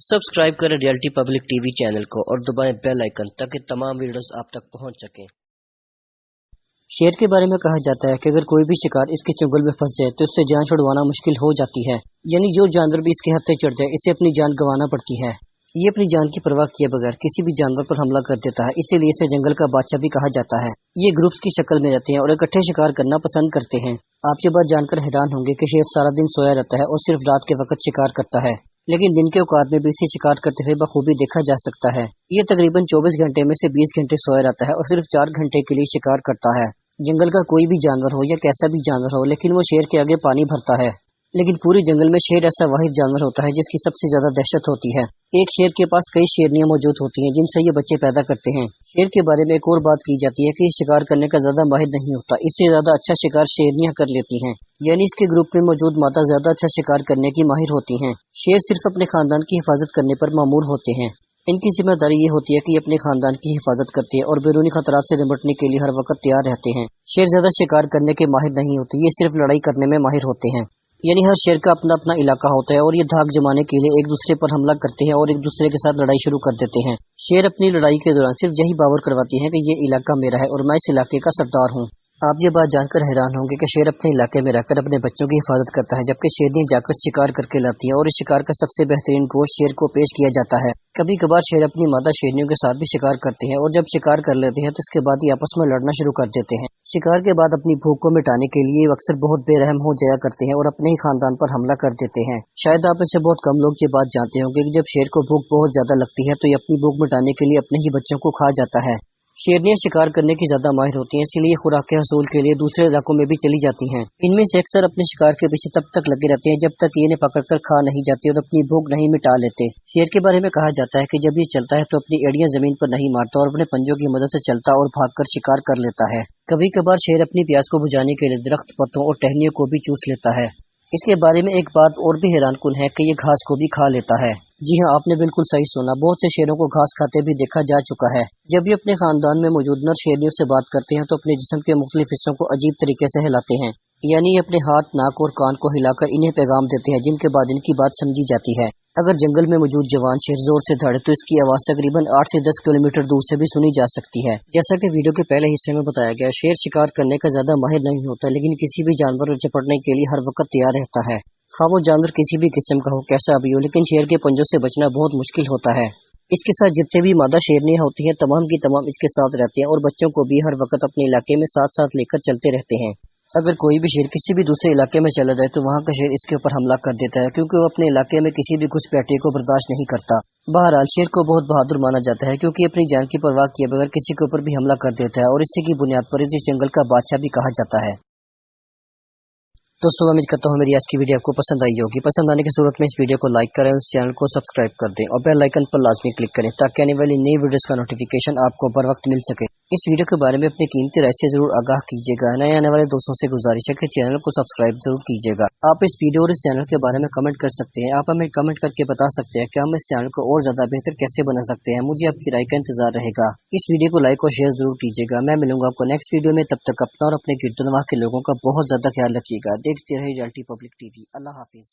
Subscribe करें reality public TV channel को और दबाएं बेल आइकन ताकि तमाम वीडियोस आप तक पहुंच सकें। शेर के बारे में कहा जाता है कि अगर कोई भी शिकार इसके चंगुल में फंस जाए तो उससे जान छुड़वाना मुश्किल हो जाती है। यानी जो जानवर भी इसके हत्थे चढ़ जाए इसे अपनी जान गंवाना पड़ती है। ये अपनी जान की परवाह किए बगैर किसी भी जानवर पर हमला कर देता है, इसीलिए इसे जंगल का बादशाह भी कहा जाता है। ये ग्रुप्स की शक्ल में रहते हैं और इकट्ठे शिकार करना पसंद करते हैं। आप ये बात जानकर हैरान होंगे कि शेर सारा दिन सोया रहता है और सिर्फ रात के वक्त शिकार करता है, लेकिन दिन के औकात में भी इसे शिकार करते हुए बखूबी देखा जा सकता है। ये तकरीबन 24 घंटे में से 20 घंटे सोया रहता है और सिर्फ 4 घंटे के लिए शिकार करता है। जंगल का कोई भी जानवर हो या कैसा भी जानवर हो, लेकिन वो शेर के आगे पानी भरता है। लेकिन पूरे जंगल में शेर ऐसा वाहिद जानवर होता है जिसकी सबसे ज्यादा दहशत होती है। एक शेर के पास कई शेरनियां मौजूद होती हैं जिनसे ये बच्चे पैदा करते हैं। शेर के बारे में एक और बात की जाती है कि शिकार करने का ज्यादा माहिर नहीं होता, इससे ज्यादा अच्छा शिकार शेरनियां कर लेती हैं। यानी इसके ग्रुप में मौजूद मादा ज्यादा अच्छा शिकार करने की माहिर होती हैं। शेर सिर्फ अपने खानदान की हिफाजत करने पर मामूर होते हैं। इनकी जिम्मेदारी ये होती है कि ये अपने खानदान की हिफाजत करते हैं और बैरूनी खतरात से निपटने के लिए हर वक्त तैयार रहते हैं। शेर ज्यादा शिकार करने के माहिर नहीं होते, ये सिर्फ लड़ाई करने में माहिर होते हैं। यानी हर शेर का अपना अपना इलाका होता है और ये धाक जमाने के लिए एक दूसरे पर हमला करते हैं और एक दूसरे के साथ लड़ाई शुरू कर देते हैं। शेर अपनी लड़ाई के दौरान सिर्फ यही बावर करवाती है कि ये इलाका मेरा है और मैं इस इलाके का सरदार हूँ। आप ये बात जानकर हैरान होंगे कि शेर अपने इलाके में रहकर अपने बच्चों की हिफाजत करता है, जबकि शेरनियां जाकर शिकार करके लाती हैं और इस शिकार का सबसे बेहतरीन गोश्त शेर को पेश किया जाता है। कभी कभार शेर अपनी मादा शेरनियों के साथ भी शिकार करते हैं और जब शिकार कर लेते हैं तो इसके बाद ये आपस में लड़ना शुरू कर देते हैं। शिकार के बाद अपनी भूख को मिटाने के लिए अक्सर बहुत बेरहम हो जाया करते हैं और अपने ही खानदान पर हमला कर देते हैं। शायद आप इससे बहुत कम लोग ये बात जानते होंगे कि जब शेर को भूख बहुत ज्यादा लगती है तो ये अपनी भूख मिटाने के लिए अपने ही बच्चों को खा जाता है। शेरनियां शिकार करने की ज्यादा माहिर होती हैं, इसलिए खुराक के हसूल के लिए दूसरे इलाकों में भी चली जाती हैं। इनमें से अक्सर अपने शिकार के पीछे तब तक लगे रहते हैं जब तक ये इन्हें पकड़कर खा नहीं जाते और अपनी भूख नहीं मिटा लेते। शेर के बारे में कहा जाता है कि जब ये चलता है तो अपनी एड़ियां जमीन पर नहीं मारता और अपने पंजों की मदद से चलता और भागकर शिकार कर लेता है। कभी कभार शेर अपनी प्यास को बुझाने के लिए दरख्त, पत्तों और टहनियों को भी चूस लेता है। इसके बारे में एक बात और भी हैरानकुन है कि ये घास को भी खा लेता है। जी हाँ, आपने बिल्कुल सही सुना, बहुत से शेरों को घास खाते भी देखा जा चुका है। जब ये अपने खानदान में मौजूद नर शेरनियों से बात करते हैं तो अपने जिस्म के मुख्तलिफ हिस्सों को अजीब तरीके से हिलाते हैं। यानी ये अपने हाथ, नाक और कान को हिलाकर इन्हें पैगाम देते हैं, जिनके बाद इनकी बात समझी जाती है। अगर जंगल में मौजूद जवान शेर जोर से दौड़े तो इसकी आवाज तकरीबन 8 से 10 किलोमीटर दूर से भी सुनी जा सकती है। जैसा कि वीडियो के पहले हिस्से में बताया गया, शेर शिकार करने का ज्यादा माहिर नहीं होता, लेकिन किसी भी जानवर को चपटने के लिए हर वक्त तैयार रहता है। हाँ, वो जानवर किसी भी किस्म का हो, कैसा भी हो, लेकिन शेर के पंजों से बचना बहुत मुश्किल होता है। इसके साथ जितने भी मादा शेरनियां होती हैं तमाम की तमाम इसके साथ रहती हैं और बच्चों को भी हर वक्त अपने इलाके में साथ साथ लेकर चलते रहते हैं। अगर कोई भी शेर किसी भी दूसरे इलाके में चला जाए तो वहाँ का शेर इसके ऊपर हमला कर देता है, क्योंकि वो अपने इलाके में किसी भी घुसपैठिए को बर्दाश्त नहीं करता। बहरहाल शेर को बहुत बहादुर माना जाता है क्योंकि अपनी जान की परवाह किए बगैर किसी के ऊपर भी हमला कर देता है और इसी की बुनियाद पर इस जंगल का बादशाह भी कहा जाता है। दोस्तों, उम्मीद करता हूँ मेरी आज की वीडियो आपको पसंद आई होगी। पसंद आने की सूरत में इस वीडियो को लाइक करें, उस चैनल को सब्सक्राइब कर दें और बेल आइकन पर लाजमी क्लिक करें ताकि आने वाली नई वीडियोस का नोटिफिकेशन आपको बर वक्त मिल सके। इस वीडियो के बारे में अपनी कीमती राय से जरूर आगाह कीजिएगा। नए आने वाले दोस्तों से गुजारिश है कि चैनल को सब्सक्राइब जरूर कीजिएगा। आप इस वीडियो और इस चैनल के बारे में कमेंट कर सकते हैं। आप हमें कमेंट करके बता सकते हैं कि हम इस चैनल को और ज्यादा बेहतर कैसे बना सकते हैं। मुझे आपकी राय का इंतजार रहेगा। इस वीडियो को लाइक और शेयर जरूर कीजिएगा। मैं मिलूंगा आपको नेक्स्ट वीडियो में, तब तक अपना और अपने गिरदनवाह के लोगों का बहुत ज्यादा ख्याल रखिएगा। देखते रहिए रियलिटी पब्लिक टीवी। अल्लाह हाफिज।